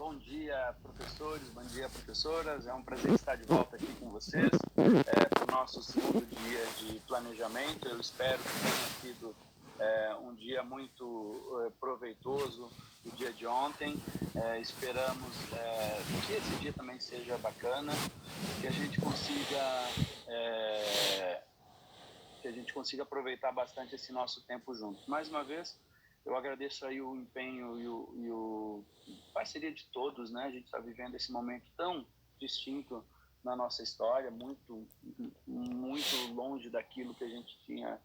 Bom dia, professores, bom dia, professoras. É um prazer estar de volta aqui com vocês para o nosso segundo dia de planejamento. Eu espero que tenha sido um dia muito proveitoso, o dia de ontem. Esperamos que esse dia também seja bacana, que a gente consiga aproveitar bastante esse nosso tempo juntos. Mais uma vez, eu agradeço aí o empenho e a parceria de todos, né? A gente está vivendo esse momento tão distinto na nossa história, muito, muito longe daquilo que a gente tinha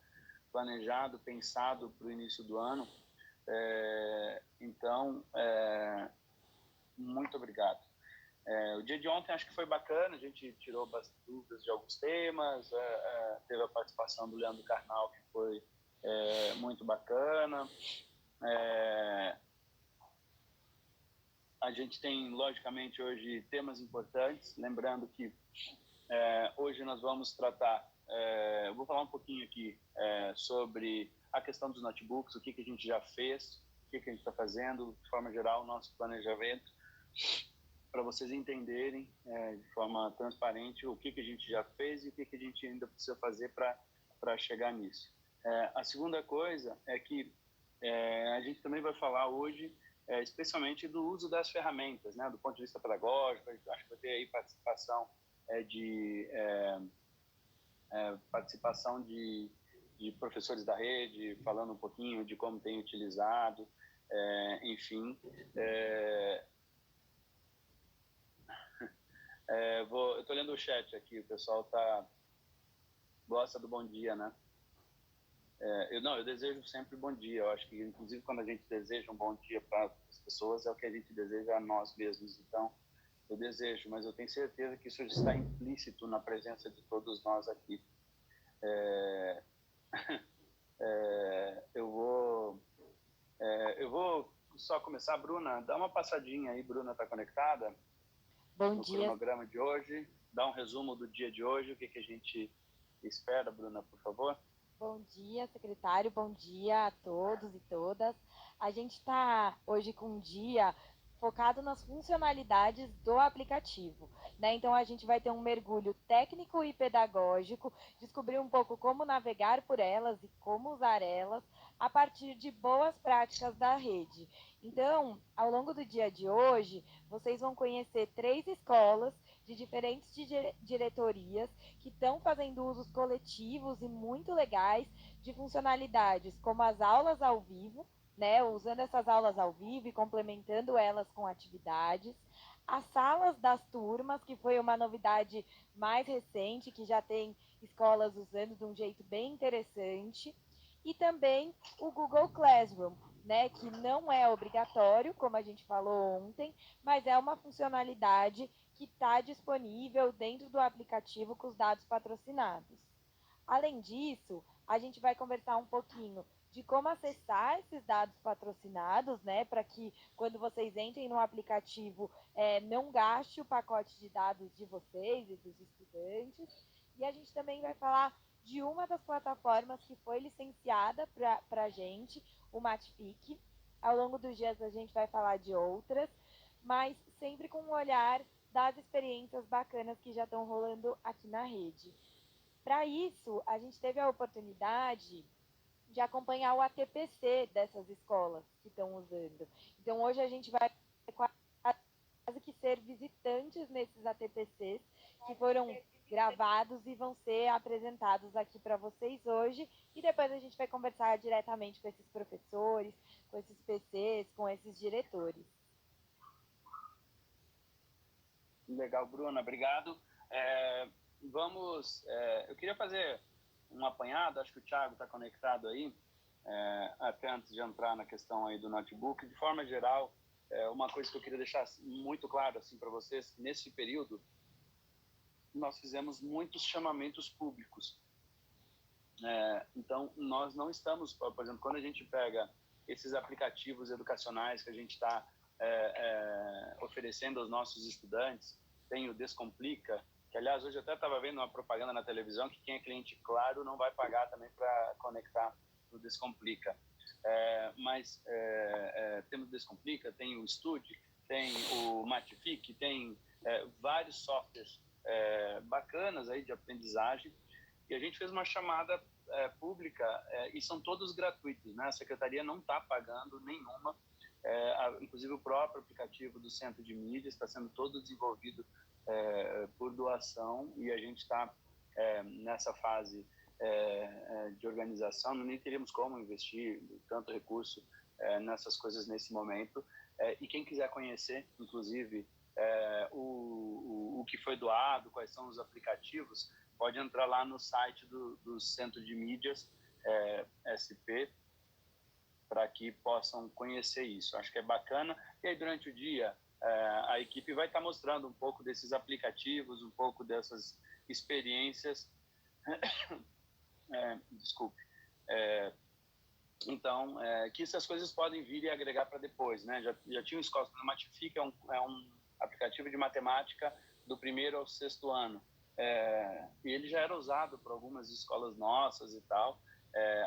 planejado, pensado para o início do ano. Então, muito obrigado. O dia de ontem acho que foi bacana, a gente tirou bastante dúvidas de alguns temas, teve a participação do Leandro Carnal, que foi muito bacana. A gente tem, logicamente, hoje temas importantes, lembrando que hoje nós vamos tratar, eu vou falar um pouquinho aqui sobre a questão dos notebooks, o que a gente já fez, o que a gente está fazendo, de forma geral, o nosso planejamento, para vocês entenderem de forma transparente o que a gente já fez e o que a gente ainda precisa fazer para chegar nisso. A segunda coisa é que a gente também vai falar hoje especialmente do uso das ferramentas, né, do ponto de vista pedagógico. Acho que vai ter aí participação de professores da rede, falando um pouquinho de como tem utilizado, enfim. Eu estou lendo o chat aqui, o pessoal gosta do bom dia, né? Eu desejo sempre bom dia. Eu acho que, inclusive, quando a gente deseja um bom dia para as pessoas, é o que a gente deseja a nós mesmos. Então, eu desejo, mas eu tenho certeza que isso está implícito na presença de todos nós aqui. Eu vou só começar. Bruna, dá uma passadinha aí. Bruna está conectada? Bom no dia. Cronograma de hoje. Dá um resumo do dia de hoje, o que a gente espera, Bruna, por favor. Bom dia, secretário. Bom dia a todos e todas. A gente está hoje com um dia focado nas funcionalidades do aplicativo, né? Então a gente vai ter um mergulho técnico e pedagógico, descobrir um pouco como navegar por elas e como usar elas a partir de boas práticas da rede. Então, ao longo do dia de hoje, vocês vão conhecer 3 escolas de diferentes diretorias que estão fazendo usos coletivos e muito legais de funcionalidades como as aulas ao vivo, né, usando essas aulas ao vivo e complementando elas com atividades, as salas das turmas, que foi uma novidade mais recente, que já tem escolas usando de um jeito bem interessante, e também o Google Classroom, né, que não é obrigatório, como a gente falou ontem, mas é uma funcionalidade que está disponível dentro do aplicativo com os dados patrocinados. Além disso, a gente vai conversar um pouquinho de como acessar esses dados patrocinados, né, para que quando vocês entrem no aplicativo não gaste o pacote de dados de vocês e dos estudantes. E a gente também vai falar de uma das plataformas que foi licenciada para a gente, o Matfic. Ao longo dos dias a gente vai falar de outras, mas sempre com um olhar das experiências bacanas que já estão rolando aqui na rede. Para isso, a gente teve a oportunidade de acompanhar o ATPC dessas escolas que estão usando. Então, hoje a gente vai quase que ser visitantes nesses ATPCs que foram gravados e vão ser apresentados aqui para vocês hoje. E depois a gente vai conversar diretamente com esses professores, com esses PCs, com esses diretores. Legal, Bruna, obrigado. Eu queria fazer um apanhado, acho que o Thiago está conectado aí, até antes de entrar na questão aí do notebook. De forma geral, uma coisa que eu queria deixar muito claro assim, para vocês, que nesse período nós fizemos muitos chamamentos públicos. Então, nós não estamos, por exemplo, quando a gente pega esses aplicativos educacionais que a gente está oferecendo aos nossos estudantes, tem o Descomplica, que, aliás, hoje eu até estava vendo uma propaganda na televisão que quem é cliente Claro não vai pagar também para conectar no Descomplica. Mas temos o Descomplica, tem o Study, tem o Matific, tem vários softwares bacanas aí de aprendizagem, e a gente fez uma chamada pública, e são todos gratuitos, né? A Secretaria não está pagando nenhuma, inclusive o próprio aplicativo do Centro de Mídias está sendo todo desenvolvido por doação, e a gente está nessa fase de organização, nem teríamos como investir tanto recurso nessas coisas nesse momento, e quem quiser conhecer, inclusive, o que foi doado, quais são os aplicativos, pode entrar lá no site do Centro de Mídias, SP, para que possam conhecer isso. Acho que é bacana. E aí, durante o dia, a equipe vai estar mostrando um pouco desses aplicativos, um pouco dessas experiências. Desculpe. Então, que essas coisas podem vir e agregar para depois, né? Já tinha o Escola Matifica, é um aplicativo de matemática do 1º ao 6º ano. E ele já era usado por algumas escolas nossas e tal,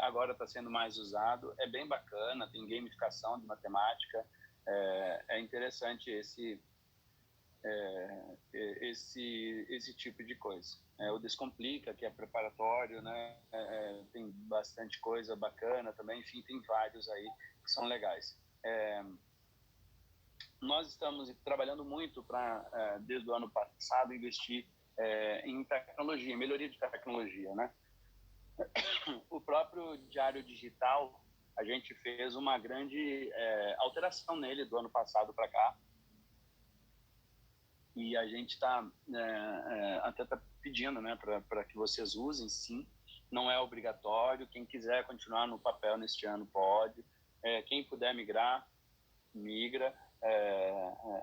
agora está sendo mais usado, é bem bacana, tem gamificação de matemática, é interessante esse tipo de coisa. O Descomplica, que é preparatório, né? Tem bastante coisa bacana também, enfim, tem vários aí que são legais. Nós estamos trabalhando muito para, desde o ano passado, investir em tecnologia, em melhoria de tecnologia, né? O próprio Diário Digital, a gente fez uma grande alteração nele do ano passado para cá, e a gente está até pedindo, né, para que vocês usem, sim. Não é obrigatório, quem quiser continuar no papel neste ano pode, quem puder migrar, migra.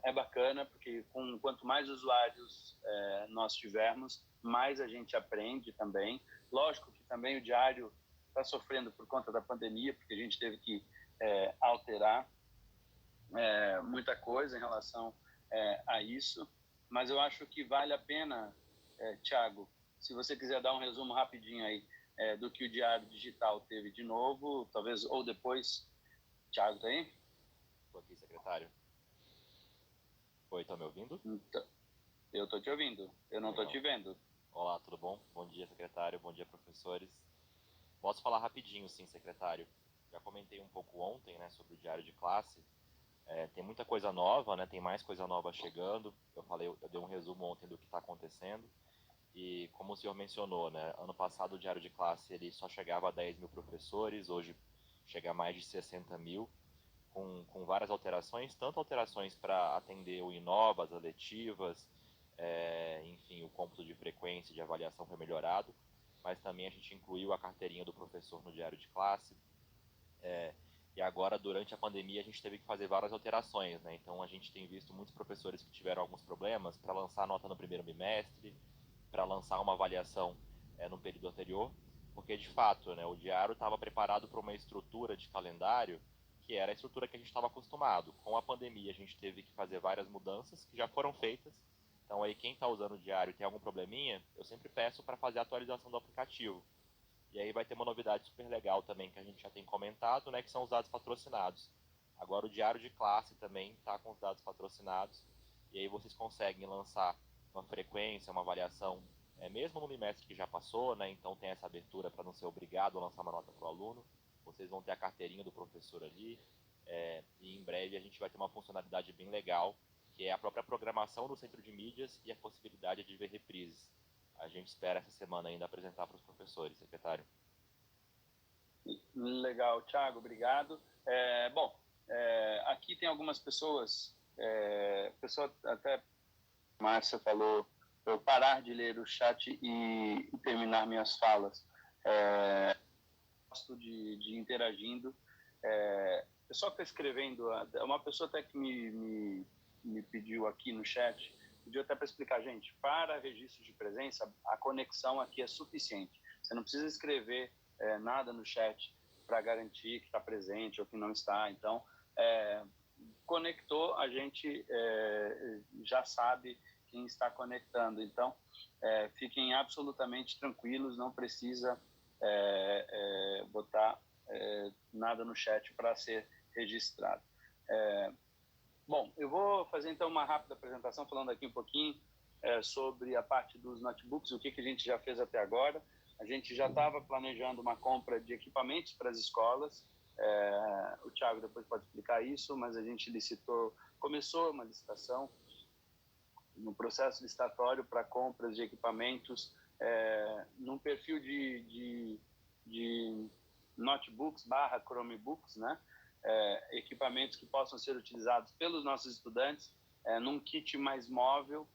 É bacana, porque quanto mais usuários nós tivermos, mais a gente aprende também. Lógico que também o diário está sofrendo por conta da pandemia, porque a gente teve que alterar muita coisa em relação a isso, mas eu acho que vale a pena, Thiago, se você quiser dar um resumo rapidinho aí do que o Diário Digital teve de novo, talvez, ou depois. Thiago, tá aí? Estou aqui, secretário. Oi, estão me ouvindo? Eu estou te ouvindo, eu não estou te vendo. Olá, tudo bom? Bom dia, secretário, bom dia, professores. Posso falar rapidinho, sim, secretário. Já comentei um pouco ontem, né, sobre o diário de classe. Tem muita coisa nova, né, tem mais coisa nova chegando. Eu dei um resumo ontem do que está acontecendo. E como o senhor mencionou, né, ano passado o diário de classe ele só chegava a 10 mil professores, hoje chega a mais de 60 mil. Com várias alterações, tanto alterações para atender o Inova, as letivas, enfim, o cômputo de frequência de avaliação foi melhorado, mas também a gente incluiu a carteirinha do professor no diário de classe, e agora, durante a pandemia, a gente teve que fazer várias alterações, né? Então, a gente tem visto muitos professores que tiveram alguns problemas para lançar a nota no primeiro bimestre, para lançar uma avaliação no período anterior, porque, de fato, né, o diário estava preparado para uma estrutura de calendário que era a estrutura que a gente estava acostumado. Com a pandemia, a gente teve que fazer várias mudanças que já foram feitas. Então, aí, quem está usando o diário e tem algum probleminha, eu sempre peço para fazer a atualização do aplicativo. E aí vai ter uma novidade super legal também que a gente já tem comentado, né, que são os dados patrocinados. Agora o diário de classe também está com os dados patrocinados. E aí vocês conseguem lançar uma frequência, uma avaliação, mesmo no bimestre que já passou, né, então tem essa abertura para não ser obrigado a lançar uma nota para o aluno. Vocês vão ter a carteirinha do professor ali, e em breve a gente vai ter uma funcionalidade bem legal, que é a própria programação do centro de mídias e a possibilidade de ver reprises. A gente espera essa semana ainda apresentar para os professores, secretário. Legal, Thiago, obrigado. Bom, aqui tem algumas pessoas, pessoa até Márcia falou, eu parar de ler o chat e terminar minhas falas. Gosto de interagindo. O pessoal que está escrevendo, uma pessoa até que me pediu aqui no chat, pediu até para explicar, gente, para registro de presença, a conexão aqui é suficiente. Você não precisa escrever nada no chat para garantir que está presente ou que não está. Então, conectou, a gente já sabe quem está conectando. Então, fiquem absolutamente tranquilos, não precisa botar nada no chat para ser registrado. Bom, eu vou fazer então uma rápida apresentação falando aqui um pouquinho sobre a parte dos notebooks, o que a gente já fez até agora. A gente já estava planejando uma compra de equipamentos para as escolas. O Thiago depois pode explicar isso, mas a gente começou uma licitação no processo licitatório para compras de equipamentos num perfil de notebooks / Chromebooks, né? Equipamentos que possam ser utilizados pelos nossos estudantes num kit mais móvel,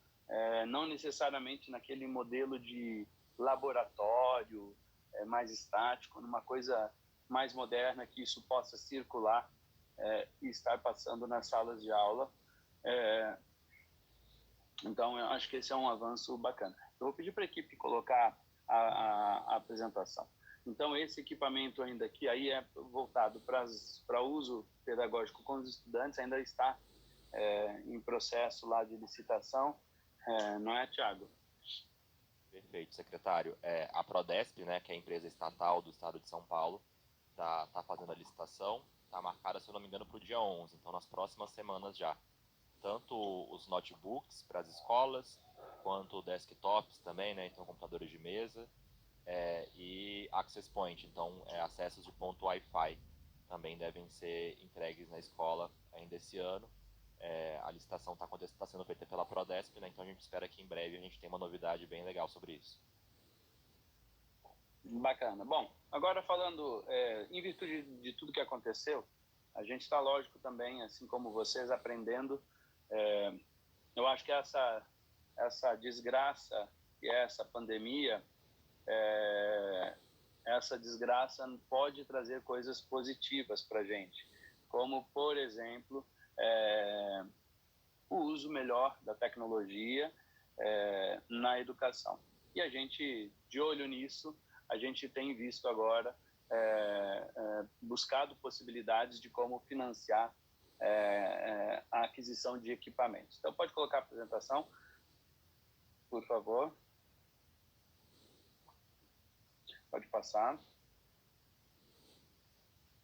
não necessariamente naquele modelo de laboratório mais estático, numa coisa mais moderna que isso possa circular e estar passando nas salas de aula. Então, eu acho que esse é um avanço bacana. Eu vou pedir para a equipe colocar a apresentação. Então, esse equipamento ainda aqui aí é voltado para uso pedagógico com os estudantes, ainda está em processo lá de licitação, não é, Thiago? Perfeito, secretário. A Prodesp, né, que é a empresa estatal do estado de São Paulo, tá fazendo a licitação, está marcada, se eu não me engano, para o dia 11, então nas próximas semanas já. Tanto os notebooks para as escolas, quanto desktops também, né, então computadores de mesa, e access point, então acessos de ponto Wi-Fi também devem ser entregues na escola ainda esse ano. A licitação está sendo feita pela Prodesp, né, então a gente espera que em breve a gente tenha uma novidade bem legal sobre isso. Bacana. Bom, agora falando, em virtude de tudo que aconteceu, a gente está, lógico, também, assim como vocês, aprendendo. Eu acho que essa desgraça e essa pandemia, essa desgraça pode trazer coisas positivas para a gente, como, por exemplo, o uso melhor da tecnologia na educação. E a gente, de olho nisso, a gente tem visto agora, buscado possibilidades de como financiar a aquisição de equipamentos. Então, pode colocar a apresentação, por favor. Pode passar.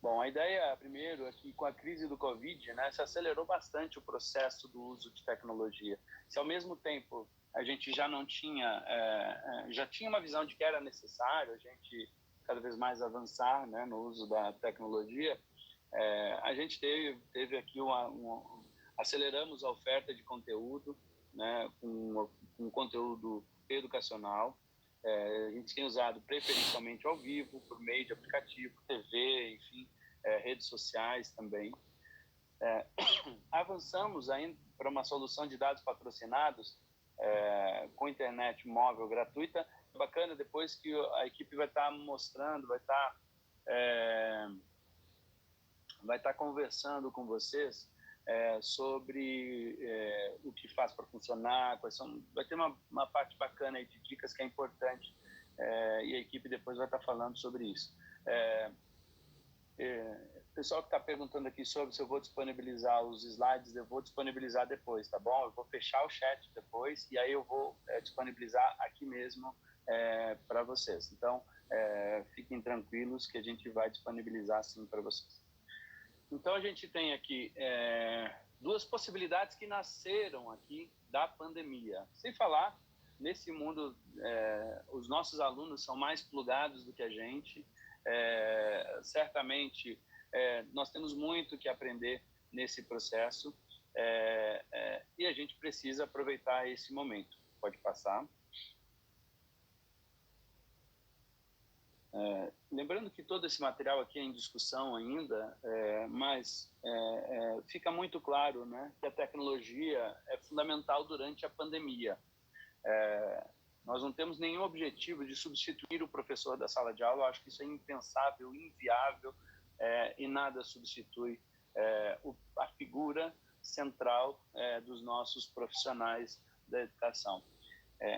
Bom, a ideia, primeiro, é que com a crise do Covid, né, se acelerou bastante o processo do uso de tecnologia. Se ao mesmo tempo a gente já não tinha, já tinha uma visão de que era necessário a gente cada vez mais avançar, né, no uso da tecnologia, a gente teve aqui aceleramos a oferta de conteúdo, né, com conteúdo educacional. A gente tem usado preferencialmente ao vivo, por meio de aplicativo, TV, enfim, redes sociais também. Avançamos ainda para uma solução de dados patrocinados com internet móvel gratuita. Bacana, depois que a equipe vai estar mostrando, vai estar conversando com vocês sobre o que faz para funcionar, vai ter uma parte bacana aí de dicas que é importante, e a equipe depois vai estar falando sobre isso. O pessoal que está perguntando aqui sobre se eu vou disponibilizar os slides, eu vou disponibilizar depois, tá bom? Eu vou fechar o chat depois e aí eu vou disponibilizar aqui mesmo para vocês. Então, fiquem tranquilos que a gente vai disponibilizar sim para vocês. Então, a gente tem aqui duas possibilidades que nasceram aqui da pandemia. Sem falar, nesse mundo, os nossos alunos são mais plugados do que a gente. Certamente, nós temos muito que aprender nesse processo e a gente precisa aproveitar esse momento. Pode passar. Lembrando que todo esse material aqui é em discussão ainda, mas fica muito claro, né, que a tecnologia é fundamental durante a pandemia. Nós não temos nenhum objetivo de substituir o professor da sala de aula. Eu acho que isso é impensável, inviável, e nada substitui a figura central dos nossos profissionais da educação.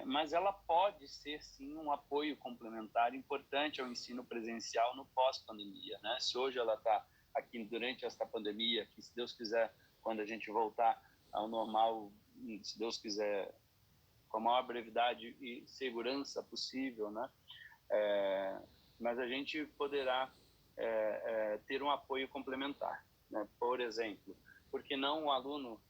Mas ela pode ser, sim, um apoio complementar importante ao ensino presencial no pós-pandemia, né? Se hoje ela está aqui durante esta pandemia, que se Deus quiser, quando a gente voltar ao normal, se Deus quiser, com a maior brevidade e segurança possível, né? Mas a gente poderá ter um apoio complementar, né? Por exemplo, Por que não o aluno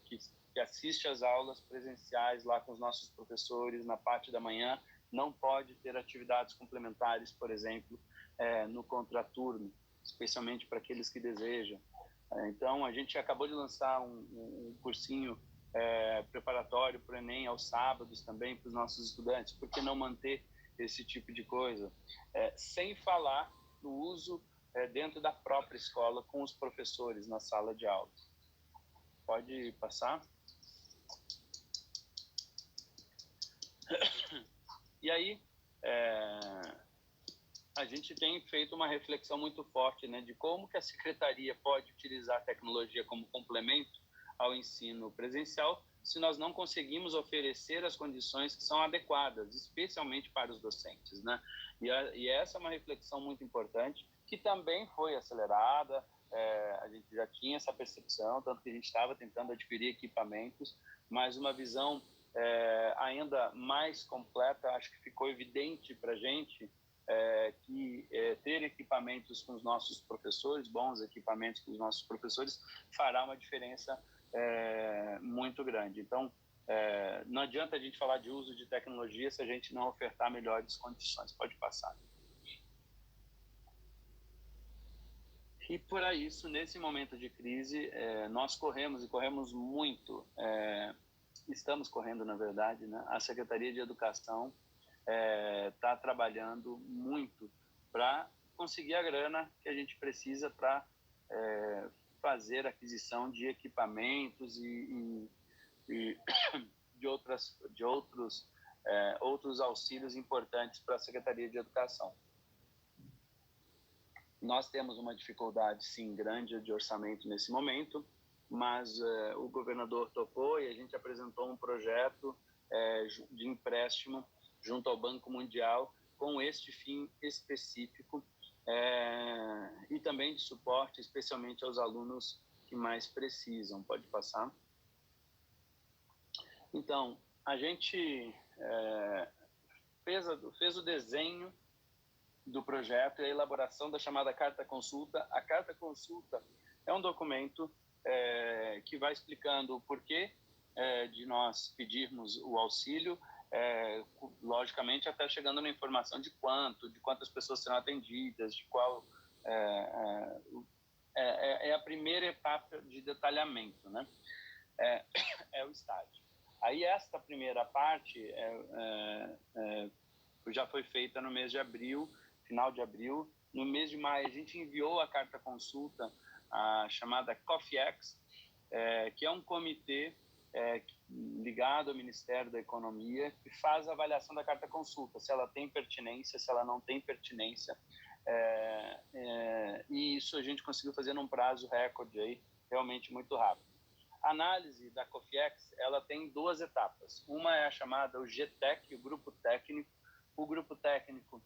que assiste às aulas presenciais lá com os nossos professores na parte da manhã não pode ter atividades complementares, por exemplo, no contraturno, especialmente para aqueles que desejam. Então, a gente acabou de lançar um cursinho preparatório para o Enem aos sábados também para os nossos estudantes. Por que não manter esse tipo de coisa? Sem falar no uso dentro da própria escola com os professores na sala de aula. Pode passar? E aí, a gente tem feito uma reflexão muito forte, né, de como que a secretaria pode utilizar a tecnologia como complemento ao ensino presencial se nós não conseguimos oferecer as condições que são adequadas, especialmente para os docentes, né? E essa é uma reflexão muito importante, que também foi acelerada, a gente já tinha essa percepção, tanto que a gente estava tentando adquirir equipamentos, mas uma visão ainda mais completa, acho que ficou evidente para a gente que ter equipamentos com os nossos professores, bons equipamentos com os nossos professores, fará uma diferença muito grande. Então, não adianta a gente falar de uso de tecnologia se a gente não ofertar melhores condições. Pode passar. E por isso, nesse momento de crise, nós corremos muito, estamos correndo, na verdade, né? A Secretaria de Educação está trabalhando muito para conseguir a grana que a gente precisa para fazer aquisição de equipamentos e de outros auxílios importantes para a Secretaria de Educação. Nós temos uma dificuldade, sim, grande de orçamento nesse momento, mas o governador topou e a gente apresentou um projeto de empréstimo junto ao Banco Mundial com este fim específico e também de suporte, especialmente aos alunos que mais precisam. Pode passar. Então, a gente fez o desenho do projeto e a elaboração da chamada Carta Consulta. A Carta Consulta é um documento que vai explicando o porquê de nós pedirmos o auxílio, logicamente até chegando na informação de quantas pessoas serão atendidas, de qual é a primeira etapa de detalhamento, né? É o estágio. Aí esta primeira parte já foi feita no mês de abril, final de abril. No mês de maio a gente enviou a carta consulta, a chamada COFIEX, que é um comitê ligado ao Ministério da Economia, que faz a avaliação da carta consulta, se ela tem pertinência, se ela não tem pertinência, e isso a gente conseguiu fazer num prazo recorde aí, realmente muito rápido. A análise da COFIEX, ela tem duas etapas. Uma é a chamada o GTEC, o grupo técnico. O grupo técnico,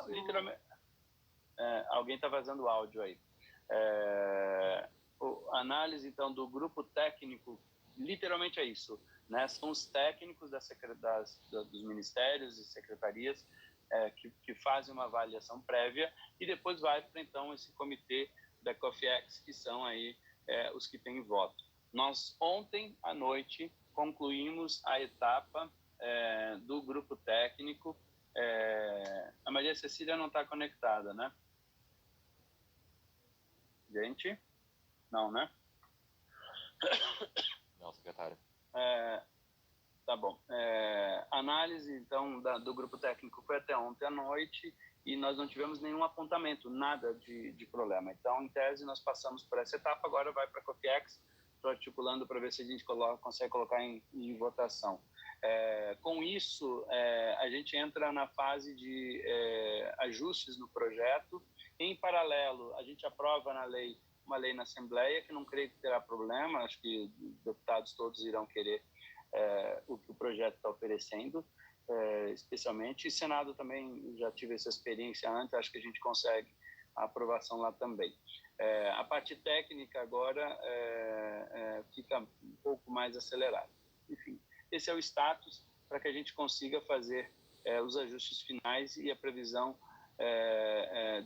literalmente, alguém está vazando o áudio aí. A análise, então, do grupo técnico, literalmente é isso, né? São os técnicos dos ministérios e secretarias que fazem uma avaliação prévia e depois vai para, então, esse comitê da COFIEX, que são aí os que têm voto. Nós, ontem à noite, concluímos a etapa do grupo técnico. A Maria Cecília não está conectada, né? Gente? Não, né? Não, secretário. Tá bom. A análise, então, do grupo técnico foi até ontem à noite e nós não tivemos nenhum apontamento, nada de problema. Então, em tese, nós passamos por essa etapa, agora vai para a COFIEX, estou articulando para ver se a gente consegue colocar em votação. Com isso, a gente entra na fase de ajustes no projeto. Em paralelo, a gente aprova uma lei na Assembleia, que não creio que terá problema, acho que os deputados todos irão querer o que o projeto está oferecendo, especialmente. E Senado também, já tive essa experiência antes, acho que a gente consegue a aprovação lá também. A parte técnica agora fica um pouco mais acelerada. Enfim, esse é o status para que a gente consiga fazer os ajustes finais, e a previsão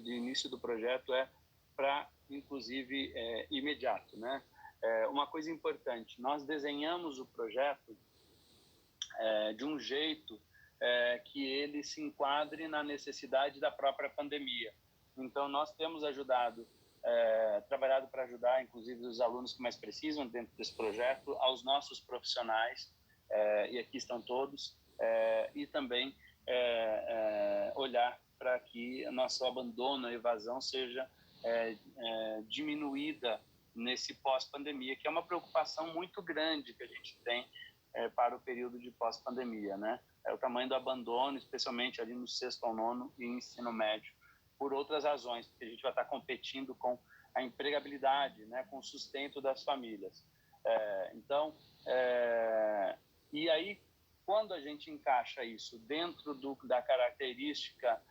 de início do projeto para inclusive, imediato, né? Uma coisa importante, nós desenhamos o projeto de um jeito que ele se enquadre na necessidade da própria pandemia. Então, nós temos trabalhado para ajudar, inclusive, os alunos que mais precisam dentro desse projeto, aos nossos profissionais, e aqui estão todos, e também olhar para que o nosso abandono, a evasão seja diminuída nesse pós-pandemia, que é uma preocupação muito grande que a gente tem para o período de pós-pandemia, né? É o tamanho do abandono, especialmente ali no 6º ao 9º e ensino médio, por outras razões, porque a gente vai estar competindo com a empregabilidade, né, com o sustento das famílias. E aí, quando a gente encaixa isso dentro da característica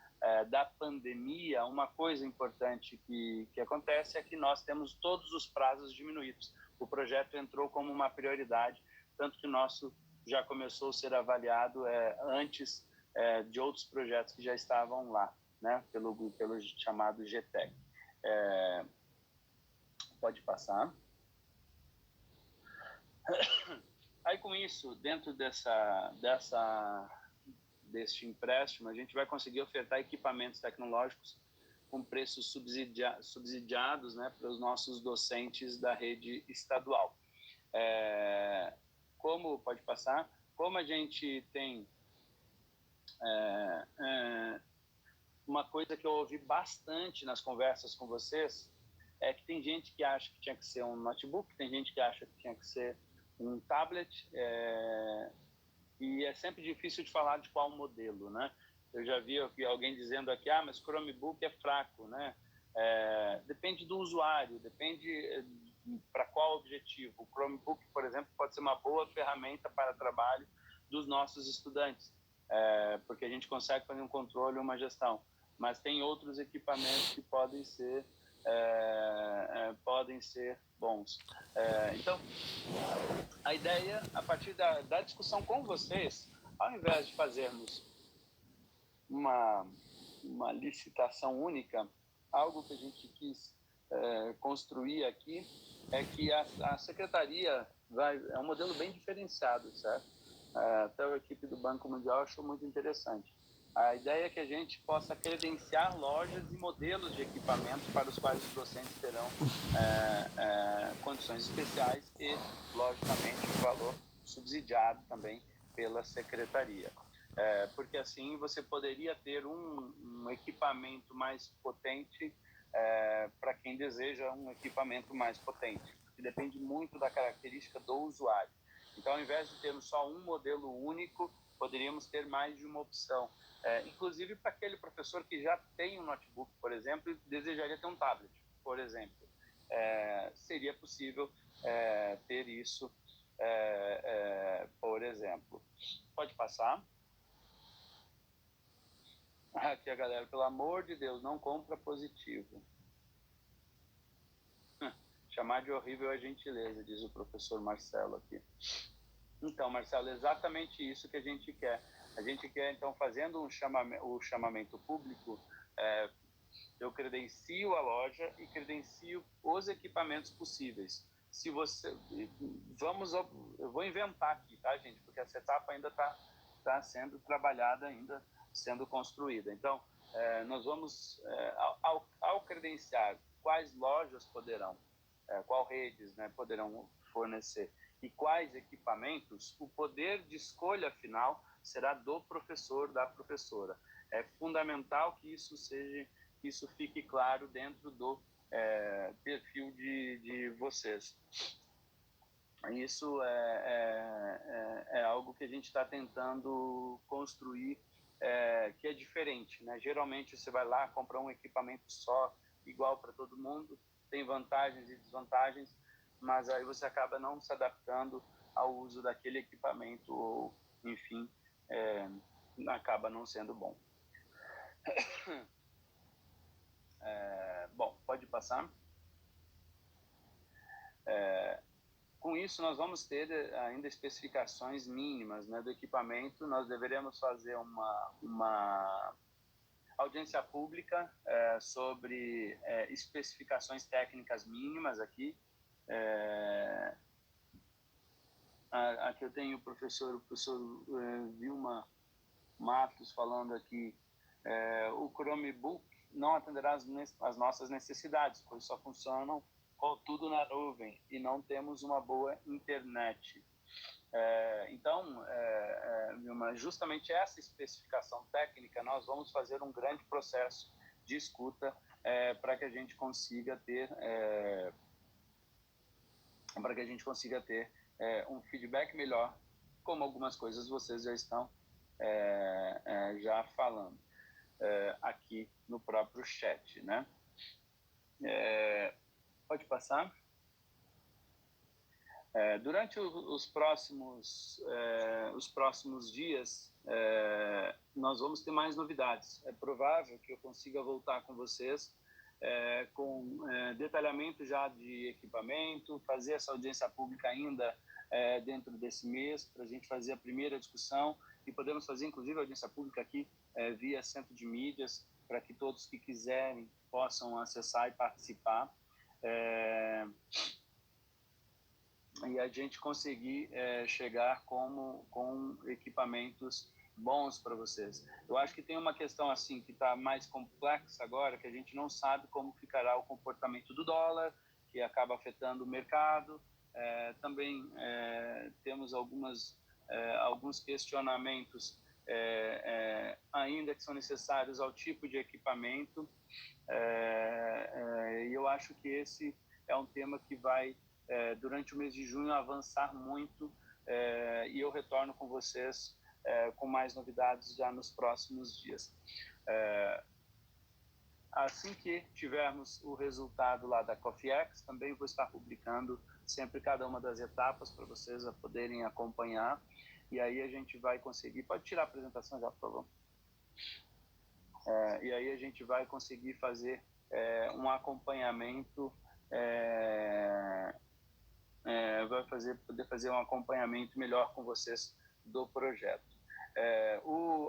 da pandemia, uma coisa importante que acontece é que nós temos todos os prazos diminuídos. O projeto entrou como uma prioridade, tanto que o nosso já começou a ser avaliado antes de outros projetos que já estavam lá, né, pelo chamado GTEC. Pode passar. Aí, com isso, dentro deste empréstimo, a gente vai conseguir ofertar equipamentos tecnológicos com preços subsidiados, né, para os nossos docentes da rede estadual. Pode passar? Como a gente tem uma coisa que eu ouvi bastante nas conversas com vocês, é que tem gente que acha que tinha que ser um notebook, tem gente que acha que tinha que ser um tablet, e é sempre difícil de falar de qual modelo, né? Eu já vi alguém dizendo aqui, mas Chromebook é fraco, né? Depende do usuário, depende para qual objetivo. O Chromebook, por exemplo, pode ser uma boa ferramenta para trabalho dos nossos estudantes, porque a gente consegue fazer um controle, uma gestão. Mas tem outros equipamentos que podem ser bons. Então, a ideia, a partir da discussão com vocês, ao invés de fazermos uma licitação única, algo que a gente quis construir aqui é que a secretaria é um modelo bem diferenciado, certo? Até a equipe do Banco Mundial achou muito interessante. A ideia é que a gente possa credenciar lojas e modelos de equipamentos para os quais os docentes terão condições especiais e, logicamente, o valor subsidiado também pela secretaria. Porque assim você poderia ter um equipamento mais potente para quem deseja um equipamento mais potente, que depende muito da característica do usuário. Então, ao invés de termos só um modelo único, poderíamos ter mais de uma opção. Inclusive para aquele professor que já tem um notebook, por exemplo, e desejaria ter um tablet, por exemplo. Seria possível ter isso, por exemplo. Pode passar. Aqui a galera, pelo amor de Deus, não compra positivo. Chamar de horrível é gentileza, diz o professor Marcelo aqui. Então, Marcelo, é exatamente isso que a gente quer. A gente quer, então, fazendo o chamamento público, eu credencio a loja e credencio os equipamentos possíveis. Eu vou inventar aqui, tá, gente? Porque essa etapa ainda está sendo trabalhada, ainda sendo construída. Então, nós vamos, ao credenciar quais lojas poderão, qual redes, né, poderão fornecer e quais equipamentos, o poder de escolha final será do professor, da professora. É fundamental que isso fique claro dentro do perfil de vocês. Isso é algo que a gente está tentando construir, que é diferente, né? Geralmente você vai lá, compra um equipamento só, igual para todo mundo, tem vantagens e desvantagens, mas aí você acaba não se adaptando ao uso daquele equipamento ou, enfim, acaba não sendo bom. Bom, pode passar. Com isso, nós vamos ter ainda especificações mínimas, né, do equipamento. Nós deveremos fazer audiência pública sobre especificações técnicas mínimas aqui. Aqui eu tenho o professor Vilma Matos falando aqui, o Chromebook não atenderá as nossas necessidades, pois só funcionam com tudo na nuvem e não temos uma boa internet. Então, Vilma, justamente essa especificação técnica, nós vamos fazer um grande processo de escuta para que a gente consiga ter um feedback melhor, como algumas coisas vocês já estão já falando aqui no próprio chat, né? Pode passar. Durante os próximos dias, nós vamos ter mais novidades. É provável que eu consiga voltar com vocês com detalhamento já de equipamento, fazer essa audiência pública ainda dentro desse mês, para a gente fazer a primeira discussão, e podemos fazer, inclusive, a audiência pública aqui via centro de mídias, para que todos que quiserem possam acessar e participar. E a gente conseguir chegar com equipamentos bons para vocês. Eu acho que tem uma questão assim que está mais complexa agora, que a gente não sabe como ficará o comportamento do dólar, que acaba afetando o mercado. Também temos alguns questionamentos ainda que são necessários ao tipo de equipamento. E eu acho que esse é um tema que vai, durante o mês de junho, avançar muito, e eu retorno com vocês com mais novidades já nos próximos dias. Assim que tivermos o resultado lá da CoffeeX, também vou estar publicando sempre cada uma das etapas para vocês poderem acompanhar, e aí a gente vai conseguir... Pode tirar a apresentação já, por favor. E aí a gente vai conseguir fazer um acompanhamento, poder fazer um acompanhamento melhor com vocês do projeto.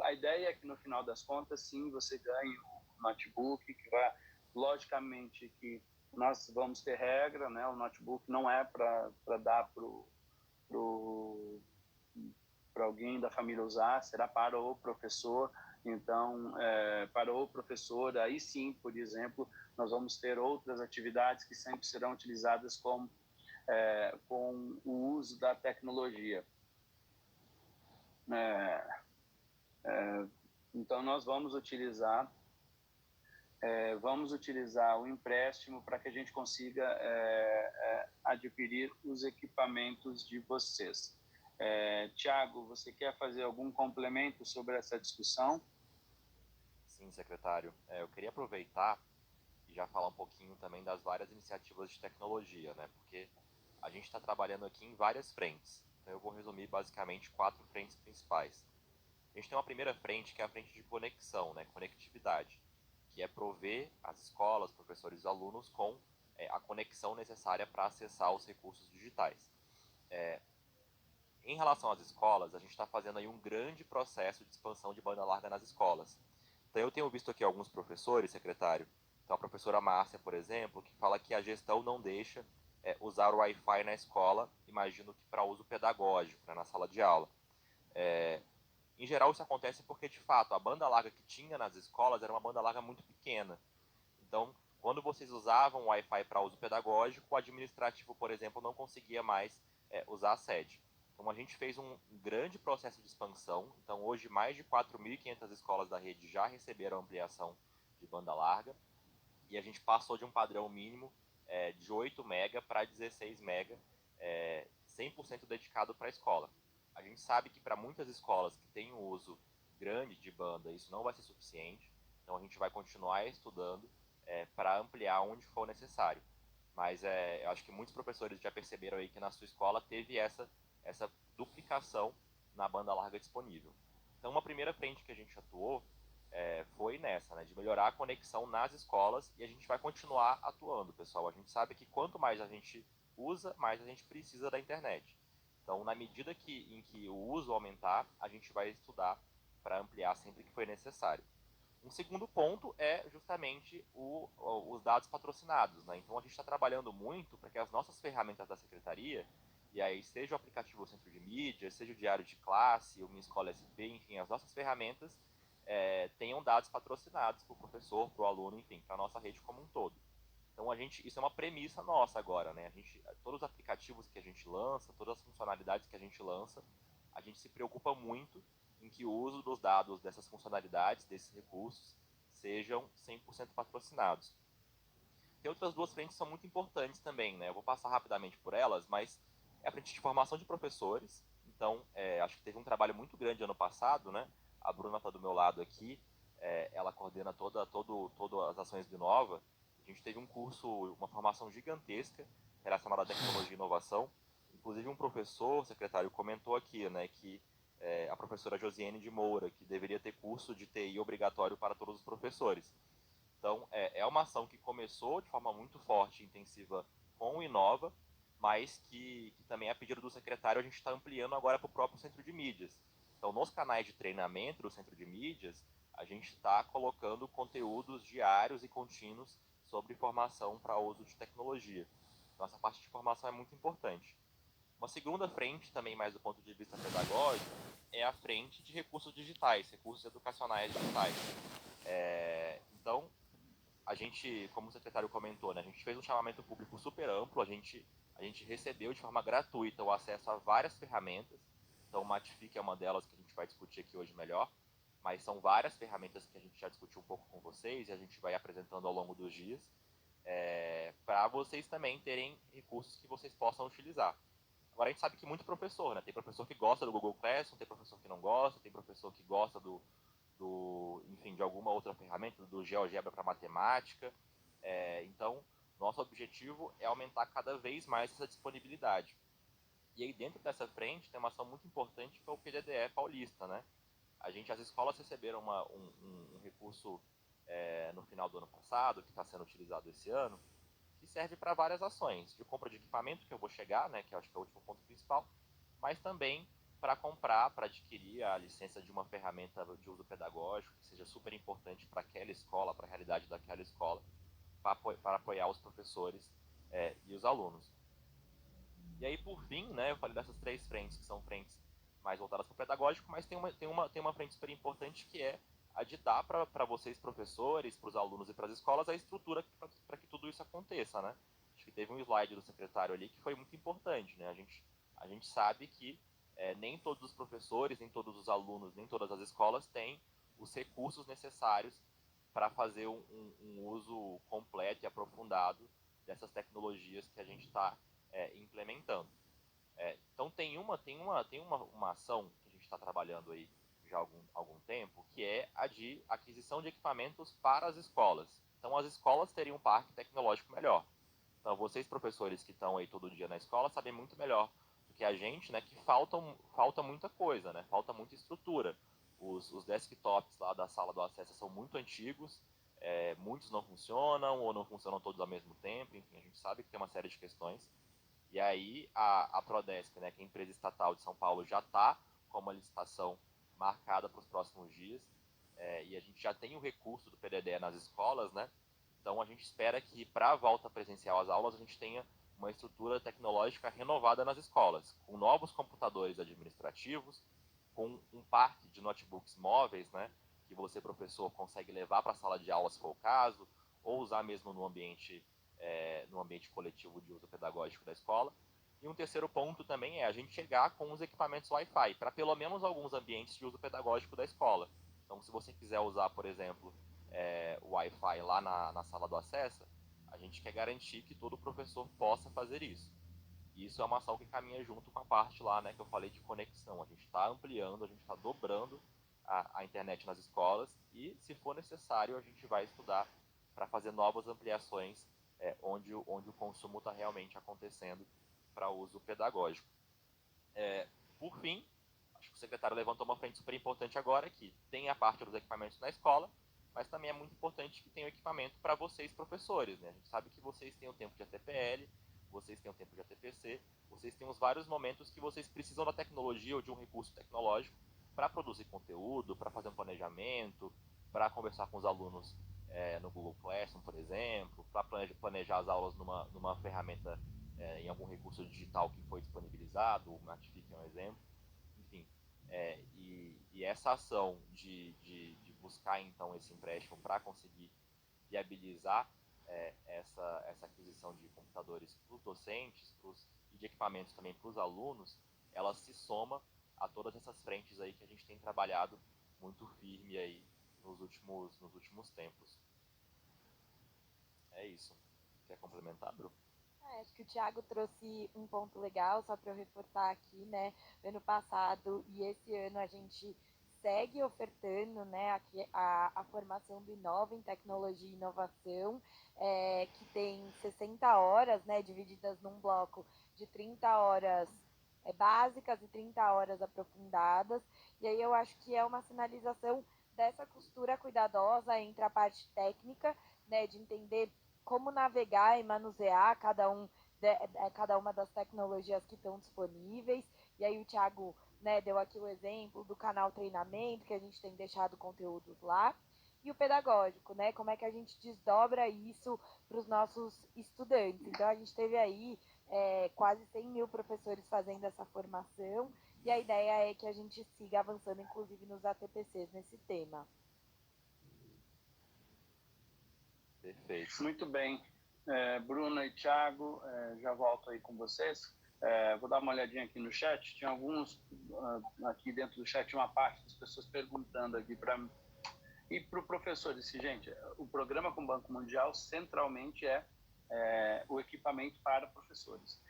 A ideia é que no final das contas, sim, você ganhe um notebook, que vai, logicamente, que nós vamos ter regra, né? O notebook não é para dar para alguém da família usar, será para o professor. Então, para o professor, aí sim, por exemplo, nós vamos ter outras atividades que sempre serão utilizadas com o uso da tecnologia. Então, nós vamos utilizar o empréstimo para que a gente consiga adquirir os equipamentos de vocês. Tiago, você quer fazer algum complemento sobre essa discussão? Sim, secretário. Eu queria aproveitar e já falar um pouquinho também das várias iniciativas de tecnologia, né? Porque a gente está trabalhando aqui em várias frentes. Então eu vou resumir basicamente 4 frentes principais. A gente tem uma primeira frente, que é a frente de conexão, né? Conectividade, que é prover as escolas, professores e alunos com a conexão necessária para acessar os recursos digitais. Em relação às escolas, a gente está fazendo aí um grande processo de expansão de banda larga nas escolas. Então eu tenho visto aqui alguns professores, secretário, então a professora Márcia, por exemplo, que fala que a gestão não deixa usar o Wi-Fi na escola, imagino que para uso pedagógico, né, na sala de aula. Em geral isso acontece porque, de fato, a banda larga que tinha nas escolas era uma banda larga muito pequena. Então, quando vocês usavam o Wi-Fi para uso pedagógico, o administrativo, por exemplo, não conseguia mais usar a sede. Então, a gente fez um grande processo de expansão. Então, hoje, mais de 4.500 escolas da rede já receberam ampliação de banda larga. E a gente passou de um padrão mínimo de 8 MB para 16 MB, 100% dedicado para a escola. A gente sabe que para muitas escolas que têm um uso grande de banda, isso não vai ser suficiente. Então, a gente vai continuar estudando para ampliar onde for necessário. Mas eu acho que muitos professores já perceberam aí que na sua escola teve essa duplicação na banda larga disponível. Então, uma primeira frente que a gente atuou foi nessa, né, de melhorar a conexão nas escolas, e a gente vai continuar atuando, pessoal. A gente sabe que quanto mais a gente usa, mais a gente precisa da internet. Então, na medida em que o uso aumentar, a gente vai estudar para ampliar sempre que for necessário. Um segundo ponto é justamente os dados patrocinados, né? Então a gente está trabalhando muito para que as nossas ferramentas da secretaria, e aí seja o aplicativo Centro de Mídia, seja o Diário de Classe, o Minha Escola SP, enfim, as nossas ferramentas tenham dados patrocinados para o professor, para o aluno, enfim, para a nossa rede como um todo. Então isso é uma premissa nossa agora, né? Todos os aplicativos que a gente lança, todas as funcionalidades que a gente lança, a gente se preocupa muito em que o uso dos dados dessas funcionalidades, desses recursos, sejam 100% patrocinados. Tem outras duas frentes que são muito importantes também, né? Eu vou passar rapidamente por elas, mas é a frente de formação de professores. Então, acho que teve um trabalho muito grande ano passado, né? A Bruna está do meu lado aqui, ela coordena todas as ações do Inova. A gente teve um curso, uma formação gigantesca relacionada à tecnologia e inovação. Inclusive um professor, secretário, comentou aqui, né, que a professora Josiane de Moura, que deveria ter curso de TI obrigatório para todos os professores. Então, é uma ação que começou de forma muito forte e intensiva com o Inova, mas que também, a pedido do secretário, a gente está ampliando agora para o próprio Centro de Mídias. Então, nos canais de treinamento do Centro de Mídias, a gente está colocando conteúdos diários e contínuos sobre formação para uso de tecnologia. Então, essa parte de formação é muito importante. Uma segunda frente, também mais do ponto de vista pedagógico, é a frente de recursos digitais, recursos educacionais digitais. Então, a gente, como o secretário comentou, né, a gente fez um chamamento público super amplo, a gente recebeu de forma gratuita o acesso a várias ferramentas. Então, o Matific é uma delas que a gente vai discutir aqui hoje melhor, mas são várias ferramentas que a gente já discutiu um pouco com vocês e a gente vai apresentando ao longo dos dias, para vocês também terem recursos que vocês possam utilizar. Agora, a gente sabe que muito professor, né? Tem professor que gosta do Google Classroom, tem professor que não gosta, tem professor que gosta enfim, de alguma outra ferramenta, do GeoGebra para matemática. Então, nosso objetivo é aumentar cada vez mais essa disponibilidade. E aí, dentro dessa frente, tem uma ação muito importante que é o PDDE paulista, né? As escolas receberam um recurso no final do ano passado, que está sendo utilizado esse ano, que serve para várias ações, de compra de equipamento, que eu vou chegar, né, que eu acho que é o último ponto principal, mas também para comprar, para adquirir a licença de uma ferramenta de uso pedagógico, que seja super importante para aquela escola, para a realidade daquela escola, para apoiar os professores e os alunos. E aí, por fim, né, eu falei dessas três frentes, que são frentes mais voltadas para o pedagógico, mas tem uma frente super importante que é a de dar para vocês, professores, para os alunos e para as escolas, a estrutura para que tudo isso aconteça, né? Acho que teve um slide do secretário ali que foi muito importante, né? A gente sabe que nem todos os professores, nem todos os alunos, nem todas as escolas têm os recursos necessários para fazer um uso completo e aprofundado dessas tecnologias que a gente está implementando. Então tem uma ação que a gente está trabalhando aí já há algum tempo, que é a de aquisição de equipamentos para as escolas. Então as escolas teriam um parque tecnológico melhor. Então vocês, professores que estão aí todo dia na escola, sabem muito melhor do que a gente, né, que falta muita coisa, né, falta muita estrutura. Os desktops lá da sala do acesso são muito antigos, muitos não funcionam ou não funcionam todos ao mesmo tempo, enfim, a gente sabe que tem uma série de questões. E aí a Prodesp, né, que é a empresa estatal de São Paulo, já está com uma licitação marcada para os próximos dias, e a gente já tem o recurso do PDD nas escolas, né? Então a gente espera que para a volta presencial às aulas a gente tenha uma estrutura tecnológica renovada nas escolas, com novos computadores administrativos, com um parque de notebooks móveis, né, que você, professor, consegue levar para a sala de aula se for o caso, ou usar mesmo no ambiente coletivo de uso pedagógico da escola. E um terceiro ponto também é a gente chegar com os equipamentos Wi-Fi para pelo menos alguns ambientes de uso pedagógico da escola. Então, se você quiser usar, por exemplo, o Wi-Fi lá na sala do acesso, a gente quer garantir que todo professor possa fazer isso. E isso é uma ação que caminha junto com a parte lá, né, que eu falei de conexão. A gente está ampliando, a gente está dobrando a internet nas escolas e, se for necessário, a gente vai estudar para fazer novas ampliações onde o consumo está realmente acontecendo para uso pedagógico. Por fim, acho que o secretário levantou uma frente super importante agora, que tem a parte dos equipamentos na escola, mas também é muito importante que tenha o equipamento para vocês, professores, né? A gente sabe que vocês têm o tempo de ATPL, vocês têm o tempo de ATPC, vocês têm os vários momentos que vocês precisam da tecnologia ou de um recurso tecnológico para produzir conteúdo, para fazer um planejamento, para conversar com os alunos no Google Classroom, por exemplo, para planejar as aulas numa ferramenta, em algum recurso digital que foi disponibilizado, o Matific é um exemplo, enfim. E essa ação de buscar, então, esse empréstimo para conseguir viabilizar essa aquisição de computadores para os docentes e de equipamentos também para os alunos, ela se soma a todas essas frentes aí que a gente tem trabalhado muito firme aí nos últimos tempos. É isso. Quer complementar, Bru? Acho que o Thiago trouxe um ponto legal, só para eu reforçar aqui, né? Ano passado e esse ano a gente segue ofertando, né, a formação do Inova em Tecnologia e Inovação, que tem 60 horas, né, divididas num bloco de 30 horas básicas e 30 horas aprofundadas. E aí eu acho que é uma sinalização dessa costura cuidadosa entre a parte técnica, né, de entender como navegar e manusear cada uma das tecnologias que estão disponíveis. E aí o Thiago, né, deu aqui o exemplo do canal treinamento, que a gente tem deixado conteúdos lá. E o pedagógico, né? Como é que a gente desdobra isso para os nossos estudantes. Então, a gente teve aí quase 100 mil professores fazendo essa formação. E a ideia é que a gente siga avançando, inclusive, nos ATPCs nesse tema. Perfeito. Muito bem. Bruna e Thiago, já volto aí com vocês. Vou dar uma olhadinha aqui no chat. Tinha alguns aqui dentro do chat, uma parte das pessoas perguntando aqui para mim. E para o professor, disse, gente, o programa com o Banco Mundial centralmente é o equipamento para professores.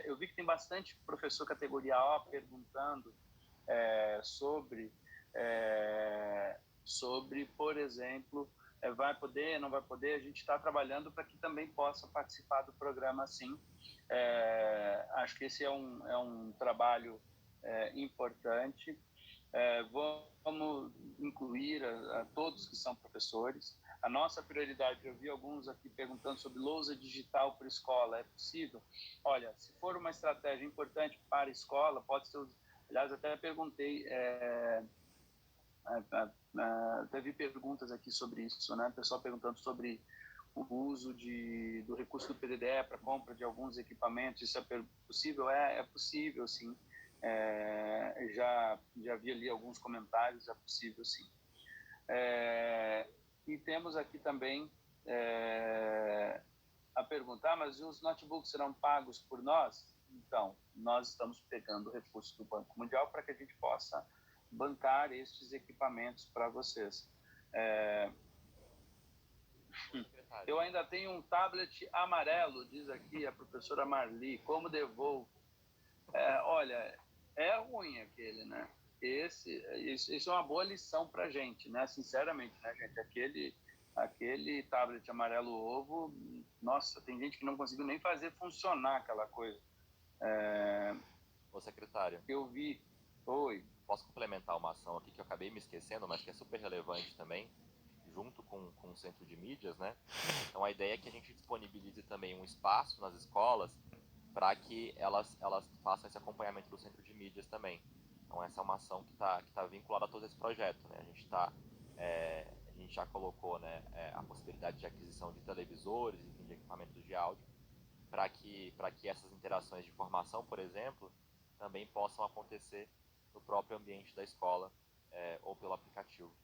Eu vi que tem bastante professor categoria A perguntando sobre, por exemplo, vai poder, não vai poder. A gente está trabalhando para que também possa participar do programa, sim. Acho que esse é um trabalho importante. Vamos incluir a todos que são professores. A nossa prioridade, eu vi alguns aqui perguntando sobre lousa digital para a escola, é possível? Olha, se for uma estratégia importante para a escola, pode ser... Aliás, até perguntei, teve perguntas aqui sobre isso, né? O pessoal perguntando sobre o uso do recurso do PDDE para compra de alguns equipamentos. Isso é possível? É possível, sim. Já vi ali alguns comentários, é possível, sim. E temos aqui também a perguntar, mas os notebooks serão pagos por nós? Então, nós estamos pegando recursos do Banco Mundial para que a gente possa bancar estes equipamentos para vocês. Eu ainda tenho um tablet amarelo, diz aqui a professora Marli, como devolvo? Olha, é ruim aquele, né? Isso é uma boa lição para a gente, né? Sinceramente, né, gente? Aquele tablet amarelo ovo, nossa, tem gente que não conseguiu nem fazer funcionar aquela coisa. Ô, secretário. Eu vi. Oi. Posso complementar uma ação aqui que eu acabei me esquecendo, mas que é super relevante também, junto com o Centro de Mídias, né? Então, a ideia é que a gente disponibilize também um espaço nas escolas para que elas façam esse acompanhamento do Centro de Mídias também. Então, essa é uma ação que tá vinculada a todo esse projeto, né? A gente já colocou, né, a possibilidade de aquisição de televisores, enfim, de equipamentos de áudio, para que essas interações de formação, por exemplo, também possam acontecer no próprio ambiente da escola ou pelo aplicativo.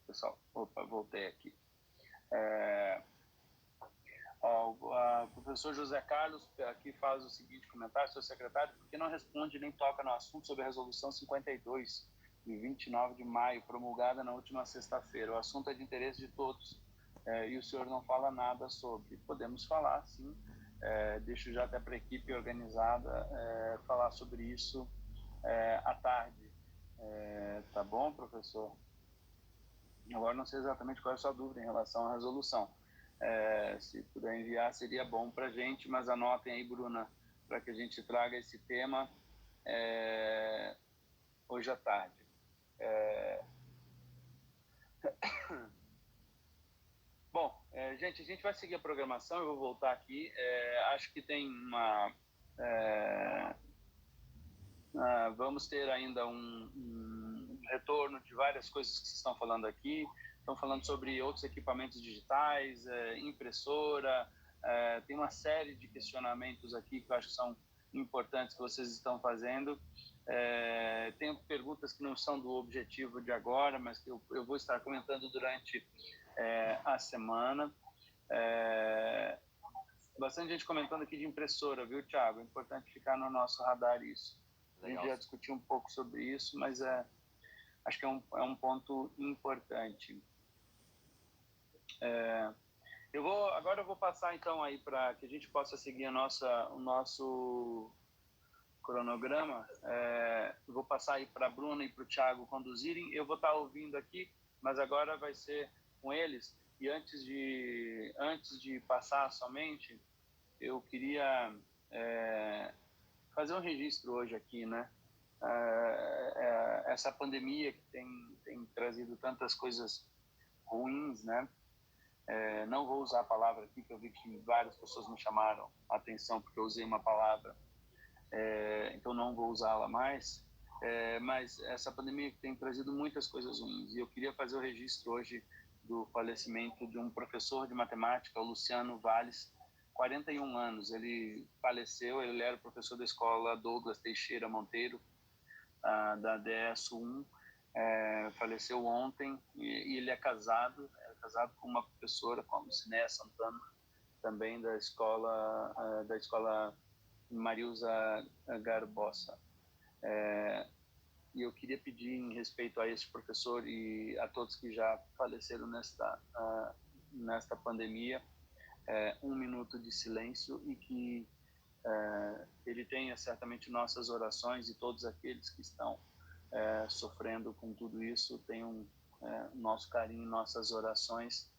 Pessoal, opa, voltei aqui. O professor José Carlos aqui faz o seguinte comentário: seu secretário, por que não responde nem toca no assunto sobre a resolução 52, de 29 de maio, promulgada na última sexta-feira? O assunto é de interesse de todos e o senhor não fala nada sobre. Podemos falar, sim. Deixo já até para a equipe organizada falar sobre isso à tarde. Tá bom, professor? Agora não sei exatamente qual é a sua dúvida em relação à resolução. Se puder enviar, seria bom para a gente, mas anotem aí, Bruna, para que a gente traga esse tema hoje à tarde. Bom, gente, a gente vai seguir a programação, eu vou voltar aqui. Acho que tem Vamos ter ainda um retorno de várias coisas que vocês estão falando aqui. Estão falando sobre outros equipamentos digitais, impressora, tem uma série de questionamentos aqui que eu acho que são importantes que vocês estão fazendo. Tem perguntas que não são do objetivo de agora, mas que eu vou estar comentando durante a semana. Bastante gente comentando aqui de impressora, viu, Thiago? É importante ficar no nosso radar isso. Legal. A gente já discutiu um pouco sobre isso, mas acho que é um ponto importante. Agora eu vou passar então aí para que a gente possa seguir o nosso cronograma. Eu vou passar aí para a Bruna e para o Thiago conduzirem. Eu vou estar ouvindo aqui, mas agora vai ser com eles. E antes de passar somente, eu queria fazer um registro hoje aqui, né? Essa pandemia que tem trazido tantas coisas ruins, né? Não vou usar a palavra aqui, que eu vi que várias pessoas me chamaram a atenção porque eu usei uma palavra, então não vou usá-la mais. Mas essa pandemia tem trazido muitas coisas ruins, e eu queria fazer o registro hoje do falecimento de um professor de matemática, o Luciano Valles, 41 anos. Ele faleceu, ele era professor da escola Douglas Teixeira Monteiro, da DS1, faleceu ontem, e ele é casado com uma professora, como Cinéia Santana, também da escola Marilza Garbosa. E eu queria pedir, em respeito a esse professor e a todos que já faleceram nesta pandemia, 1 minuto de silêncio, e que ele tenha certamente nossas orações, e todos aqueles que estão sofrendo com tudo isso tenham nosso carinho, nossas orações.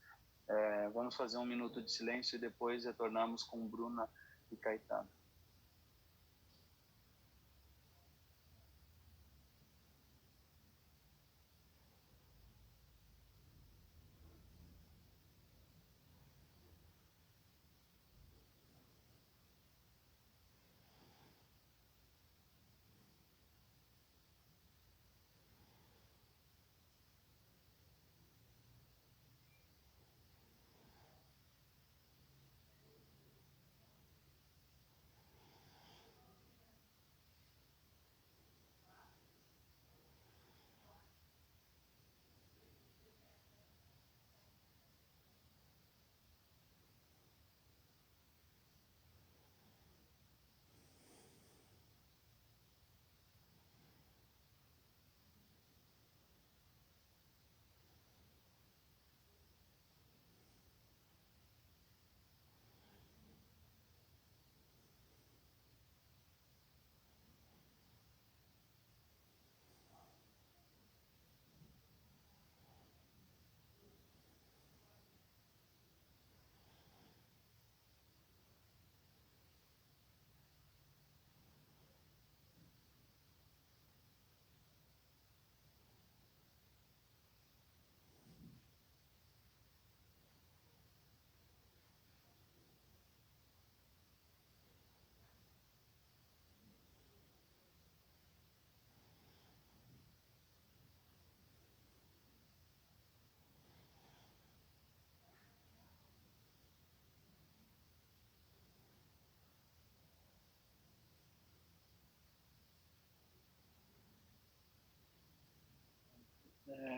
Vamos fazer 1 minuto de silêncio e depois retornamos com Bruna e Caetano.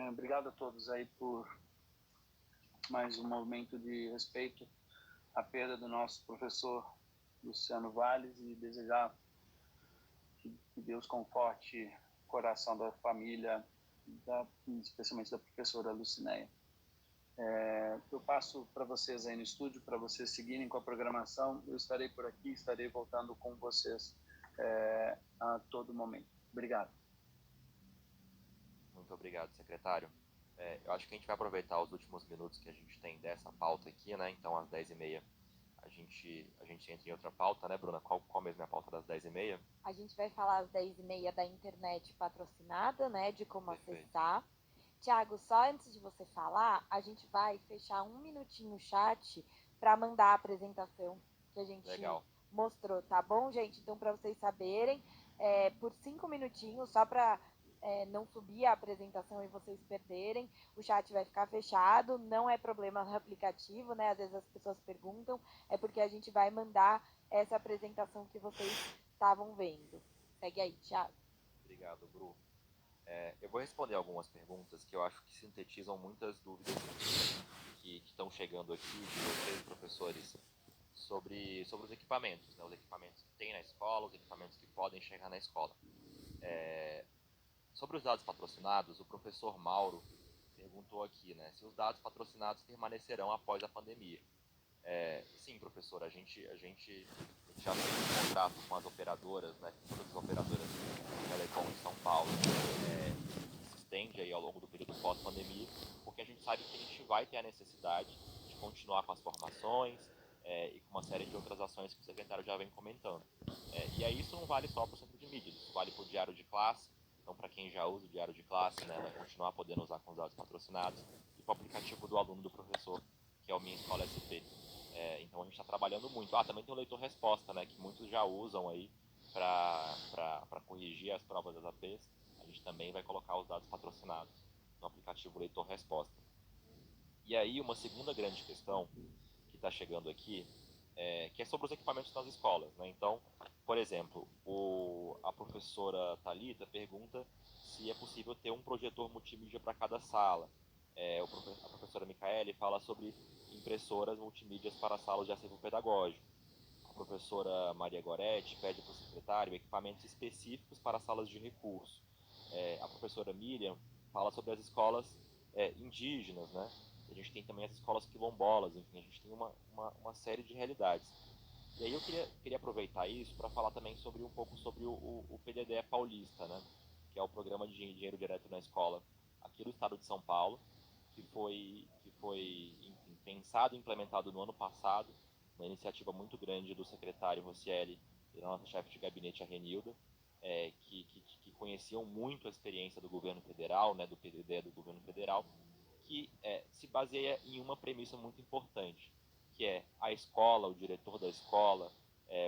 Obrigado a todos aí por mais um momento de respeito à perda do nosso professor Luciano Valles, e desejar que Deus conforte o coração da família, especialmente da professora Lucinéia. Eu passo para vocês aí no estúdio, para vocês seguirem com a programação. Eu estarei por aqui, estarei voltando com vocês a todo momento. Obrigado. Muito obrigado, secretário. Eu acho que a gente vai aproveitar os últimos minutos que a gente tem dessa pauta aqui, né? Então, às 10h30, a gente entra em outra pauta, né, Bruna? Qual mesmo é a pauta das 10h30? A gente vai falar às 10h30 da internet patrocinada, né? De como Perfeito. acessar. Tiago, só antes de você falar, a gente vai fechar 1 minutinho o chat para mandar a apresentação que a gente Legal. mostrou, tá bom, gente? Então, para vocês saberem, por 5 minutinhos, só para não subir a apresentação e vocês perderem, o chat vai ficar fechado, não é problema no aplicativo, né? Às vezes as pessoas perguntam, é porque a gente vai mandar essa apresentação que vocês estavam vendo. Segue aí, Thiago. Obrigado, Bru. Eu vou responder algumas perguntas que eu acho que sintetizam muitas dúvidas que estão chegando aqui de vocês, professores, sobre os equipamentos, né? Os equipamentos que tem na escola, os equipamentos que podem chegar na escola. Sobre os dados patrocinados, o professor Mauro perguntou aqui, né, se os dados patrocinados permanecerão após a pandemia. Sim, professor, a gente já fez um contrato com as operadoras, né, com todas as operadoras de telecom de São Paulo, que se estende aí ao longo do período pós-pandemia, porque a gente sabe que a gente vai ter a necessidade de continuar com as formações e com uma série de outras ações que o secretário já vem comentando. E aí isso não vale só para o centro de mídias, isso vale para o diário de classe. Então, para quem já usa o diário de classe, né, vai continuar podendo usar com os dados patrocinados, e para o aplicativo do aluno do professor, que é o Minha Escola SP. Então, a gente está trabalhando muito. Também tem o leitor-resposta, né, que muitos já usam aí para corrigir as provas das APs. A gente também vai colocar os dados patrocinados no aplicativo leitor-resposta. E aí, uma segunda grande questão que está chegando aqui, que é sobre os equipamentos nas escolas, né? Então, por exemplo, a professora Thalita pergunta se é possível ter um projetor multimídia para cada sala. A professora Micaele fala sobre impressoras multimídias para salas de acervo pedagógico. A professora Maria Goretti pede para o secretário equipamentos específicos para salas de recurso. A professora Miriam fala sobre as escolas indígenas, né? A gente tem também as escolas quilombolas, enfim, a gente tem uma série de realidades. E aí eu queria aproveitar isso para falar também sobre um pouco sobre o PDDE paulista, né? Que é o Programa de Dinheiro Direto na Escola aqui do estado de São Paulo, que foi enfim, pensado e implementado no ano passado, uma iniciativa muito grande do secretário Rocieli e da nossa chefe de gabinete, a Renilda, que conheciam muito a experiência do governo federal, né, do PDDE do governo federal, que se baseia em uma premissa muito importante, que é a escola, o diretor da escola,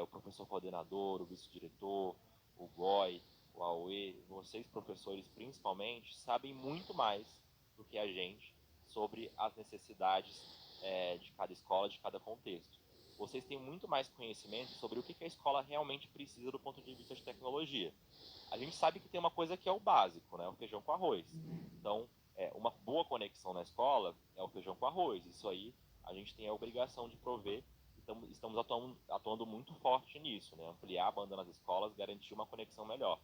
o professor coordenador, o vice-diretor, o GOI, o AOE, vocês professores principalmente, sabem muito mais do que a gente sobre as necessidades de cada escola, de cada contexto. Vocês têm muito mais conhecimento sobre o que a escola realmente precisa do ponto de vista de tecnologia. A gente sabe que tem uma coisa que é o básico, né? O feijão com arroz. Então, uma boa conexão na escola é o feijão com arroz. Isso aí a gente tem a obrigação de prover. Estamos atuando muito forte nisso, né? Ampliar a banda nas escolas, garantir uma conexão melhor.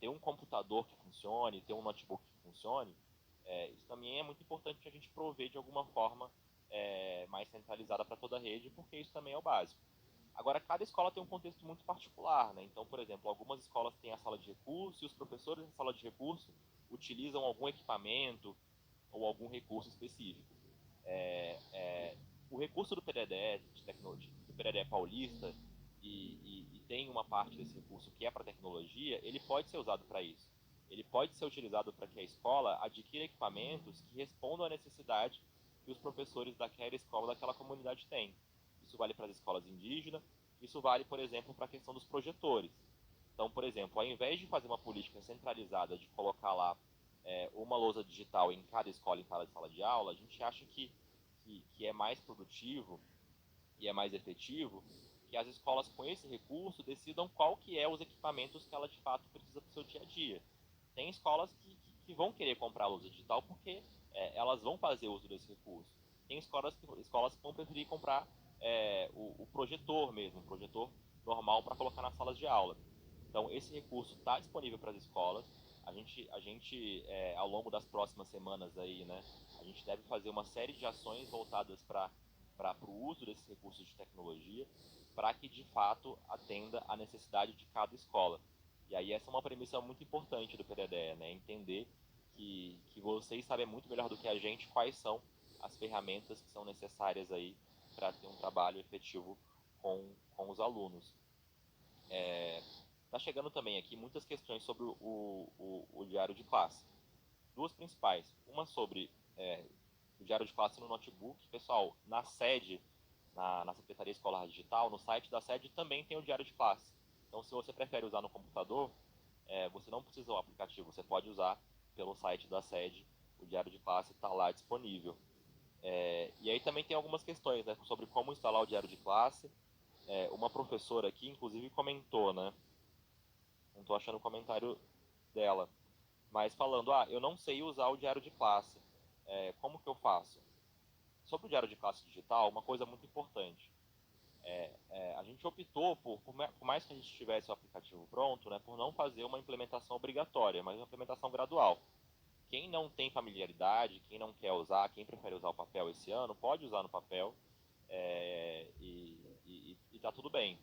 Ter um computador que funcione, ter um notebook que funcione, isso também é muito importante que a gente prover de alguma forma mais centralizada para toda a rede, porque isso também é o básico. Agora, cada escola tem um contexto muito particular, né? Então, por exemplo, algumas escolas têm a sala de recurso e os professores da sala de recurso utilizam algum equipamento ou algum recurso específico. O recurso do PDDE, do PDDE paulista, e tem uma parte desse recurso que é para tecnologia, ele pode ser usado para isso. Ele pode ser utilizado para que a escola adquira equipamentos que respondam à necessidade que os professores daquela escola, daquela comunidade têm. Isso vale para as escolas indígenas, isso vale, por exemplo, para a questão dos projetores. Então, por exemplo, ao invés de fazer uma política centralizada de colocar lá uma lousa digital em cada escola, em cada sala de aula, a gente acha que é mais produtivo e é mais efetivo que as escolas com esse recurso decidam qual que é os equipamentos que ela de fato precisa para o seu dia a dia. Tem escolas que vão querer comprar a lousa digital porque elas vão fazer uso desse recurso. Tem escolas que vão preferir comprar o projetor mesmo, um projetor normal para colocar nas salas de aula. Então, esse recurso está disponível para as escolas. A gente ao longo das próximas semanas aí, né, a gente deve fazer uma série de ações voltadas para o uso desses recursos de tecnologia, para que de fato atenda à necessidade de cada escola. E aí essa é uma premissa muito importante do PDDE, né, entender que vocês sabem muito melhor do que a gente quais são as ferramentas que são necessárias aí para ter um trabalho efetivo com os alunos. Está chegando também aqui muitas questões sobre o diário de classe. Duas principais. Uma sobre o diário de classe no notebook. Pessoal, na sede na Secretaria Escolar Digital, no site da sede também tem o diário de classe. Então, se você prefere usar no computador, você não precisa do aplicativo, você pode usar pelo site da sede, o diário de classe está lá disponível. E aí também tem algumas questões, né, sobre como instalar o diário de classe. Uma professora aqui, inclusive, comentou, né? Não estou achando o comentário dela, mas falando, eu não sei usar o diário de classe, como que eu faço? Sobre o diário de classe digital, uma coisa muito importante. A gente optou por mais que a gente tivesse o aplicativo pronto, né, por não fazer uma implementação obrigatória, mas uma implementação gradual. Quem não tem familiaridade, quem não quer usar, quem prefere usar o papel esse ano, pode usar no papel e tá tudo bem.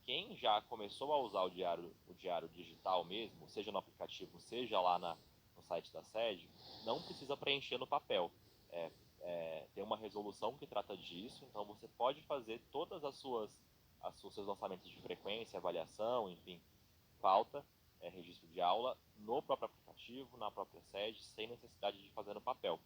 Quem já começou a usar o diário digital mesmo, seja no aplicativo, seja lá no site da sede, não precisa preencher no papel. Tem uma resolução que trata disso, então você pode fazer todas os seus lançamentos de frequência, avaliação, enfim, pauta, registro de aula, no próprio aplicativo, na própria sede, sem necessidade de fazer no papel.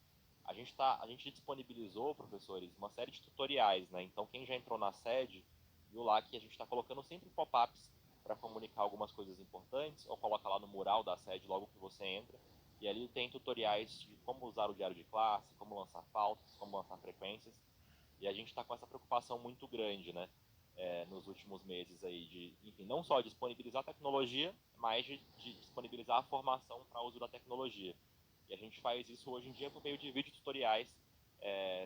A gente disponibilizou, professores, uma série de tutoriais, né? Então, quem já entrou na sede, viu lá que a gente está colocando sempre pop-ups para comunicar algumas coisas importantes, ou coloca lá no mural da sede logo que você entra, e ali tem tutoriais de como usar o diário de classe, como lançar pautas, como lançar frequências, e a gente está com essa preocupação muito grande, né? Nos últimos meses aí, enfim, não só disponibilizar a tecnologia, mas de disponibilizar a formação para uso da tecnologia. E a gente faz isso hoje em dia por meio de vídeos tutoriais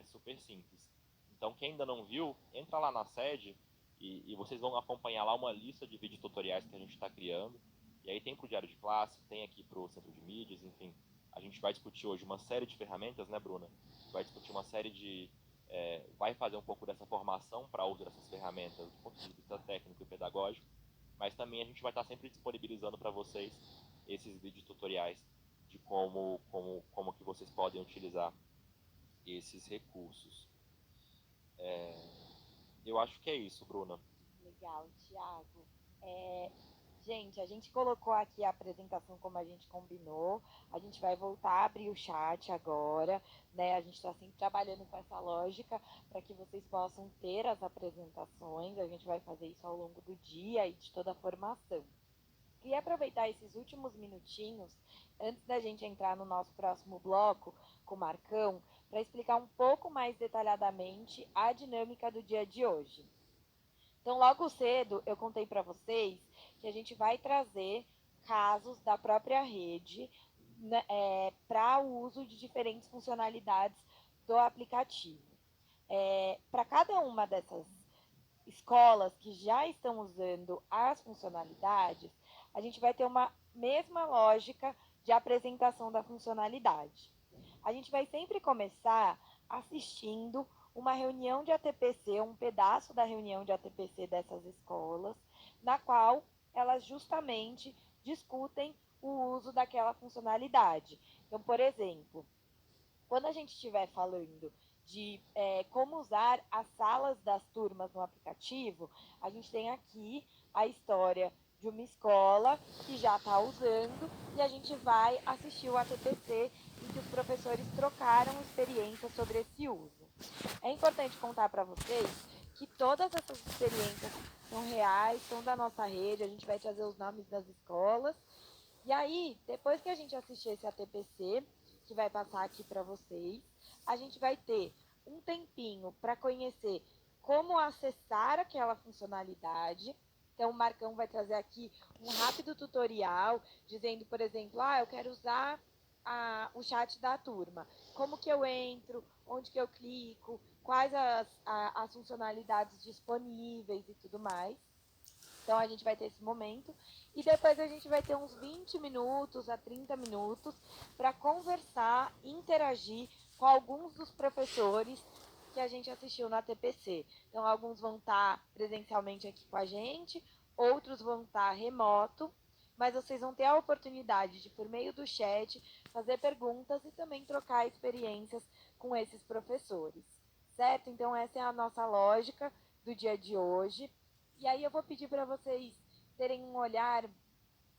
super simples. Então, quem ainda não viu, entra lá na sede e vocês vão acompanhar lá uma lista de vídeos tutoriais que a gente está criando. E aí tem para o Diário de Classe, tem aqui para o Centro de Mídias, enfim. A gente vai discutir hoje uma série de ferramentas, né, Bruna? Vai discutir uma série de vai fazer um pouco dessa formação para uso dessas ferramentas do ponto de vista técnico e pedagógico, mas também a gente vai estar sempre disponibilizando para vocês esses vídeos tutoriais de como que vocês podem utilizar esses recursos. Eu acho que é isso, Bruna. Legal, Thiago. Gente, a gente colocou aqui a apresentação como a gente combinou. A gente vai voltar a abrir o chat agora, né? A gente está sempre trabalhando com essa lógica para que vocês possam ter as apresentações. A gente vai fazer isso ao longo do dia e de toda a formação. Queria aproveitar esses últimos minutinhos, antes da gente entrar no nosso próximo bloco com o Marcão, para explicar um pouco mais detalhadamente a dinâmica do dia de hoje. Então, logo cedo, eu contei para vocês que a gente vai trazer casos da própria rede, né, para o uso de diferentes funcionalidades do aplicativo. Para cada uma dessas escolas que já estão usando as funcionalidades, a gente vai ter uma mesma lógica de apresentação da funcionalidade. A gente vai sempre começar assistindo uma reunião de ATPC, um pedaço da reunião de ATPC dessas escolas, na qual elas justamente discutem o uso daquela funcionalidade. Então, por exemplo, quando a gente estiver falando de como usar as salas das turmas no aplicativo, a gente tem aqui a história de uma escola que já está usando e a gente vai assistir o ATPC em que os professores trocaram experiências sobre esse uso. É importante contar para vocês que todas essas experiências são reais, são da nossa rede, a gente vai trazer os nomes das escolas. E aí, depois que a gente assistir esse ATPC, que vai passar aqui para vocês, a gente vai ter um tempinho para conhecer como acessar aquela funcionalidade. Então, o Marcão vai trazer aqui um rápido tutorial, dizendo, por exemplo, eu quero usar o chat da turma. Como que eu entro? Onde que eu clico? Quais as funcionalidades disponíveis e tudo mais. Então, a gente vai ter esse momento. E depois a gente vai ter uns 20 minutos a 30 minutos para conversar, interagir com alguns dos professores que a gente assistiu na TPC. Então, alguns vão estar presencialmente aqui com a gente, outros vão estar remoto, mas vocês vão ter a oportunidade de, por meio do chat, fazer perguntas e também trocar experiências com esses professores, certo? Então, essa é a nossa lógica do dia de hoje. E aí eu vou pedir para vocês terem um olhar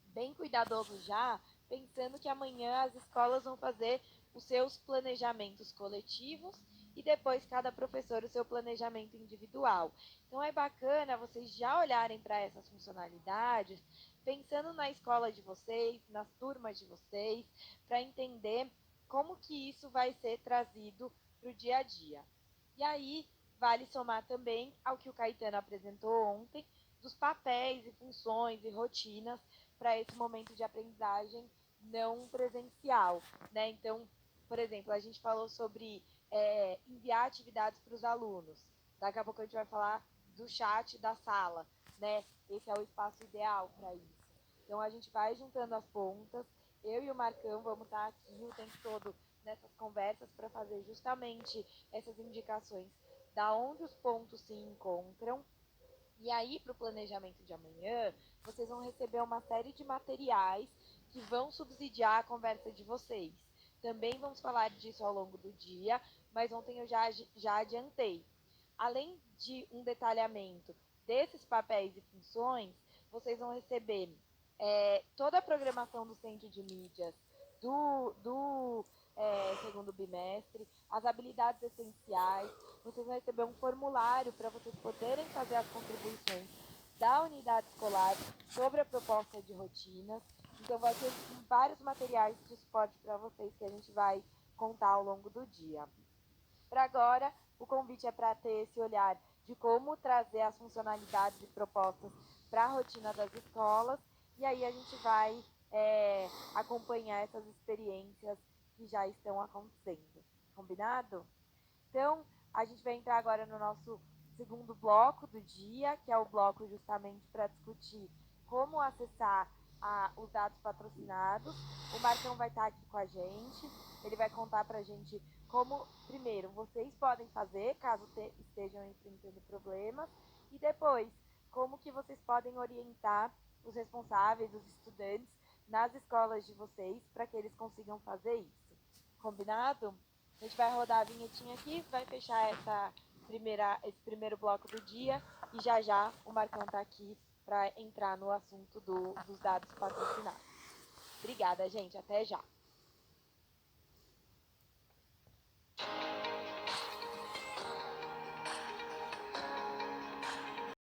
bem cuidadoso já, pensando que amanhã as escolas vão fazer os seus planejamentos coletivos e depois cada professor o seu planejamento individual. Então é bacana vocês já olharem para essas funcionalidades, pensando na escola de vocês, nas turmas de vocês, para entender como que isso vai ser trazido para o dia a dia. E aí, vale somar também ao que o Caetano apresentou ontem, dos papéis e funções e rotinas para esse momento de aprendizagem não presencial, né? Então, por exemplo, a gente falou sobre enviar atividades para os alunos. Daqui a pouco a gente vai falar do chat da sala, né? Esse é o espaço ideal para isso. Então, a gente vai juntando as pontas. Eu e o Marcão vamos estar aqui o tempo todo nessas conversas para fazer justamente essas indicações da onde os pontos se encontram. E aí, para o planejamento de amanhã, vocês vão receber uma série de materiais que vão subsidiar a conversa de vocês. Também vamos falar disso ao longo do dia, mas ontem eu já adiantei. Além de um detalhamento desses papéis e funções, vocês vão receber toda a programação do Centro de Mídias do segundo bimestre, as habilidades essenciais. Vocês vão receber um formulário para vocês poderem fazer as contribuições da unidade escolar sobre a proposta de rotinas. Então, vai ter vários materiais de suporte para vocês que a gente vai contar ao longo do dia. Para agora, o convite é para ter esse olhar de como trazer as funcionalidades e propostas para a rotina das escolas, e aí a gente vai acompanhar essas experiências que já estão acontecendo. Combinado? Então, a gente vai entrar agora no nosso segundo bloco do dia, que é o bloco justamente para discutir como acessar os dados patrocinados. O Marcão vai estar aqui com a gente, ele vai contar para a gente como, primeiro, vocês podem fazer, caso estejam enfrentando problemas, e depois, como que vocês podem orientar os responsáveis, os estudantes, nas escolas de vocês, para que eles consigam fazer isso. Combinado? A gente vai rodar a vinhetinha aqui, vai fechar esse primeiro bloco do dia, e já já o Marcão está aqui para entrar no assunto dos dados patrocinados. Obrigada, gente. Até já.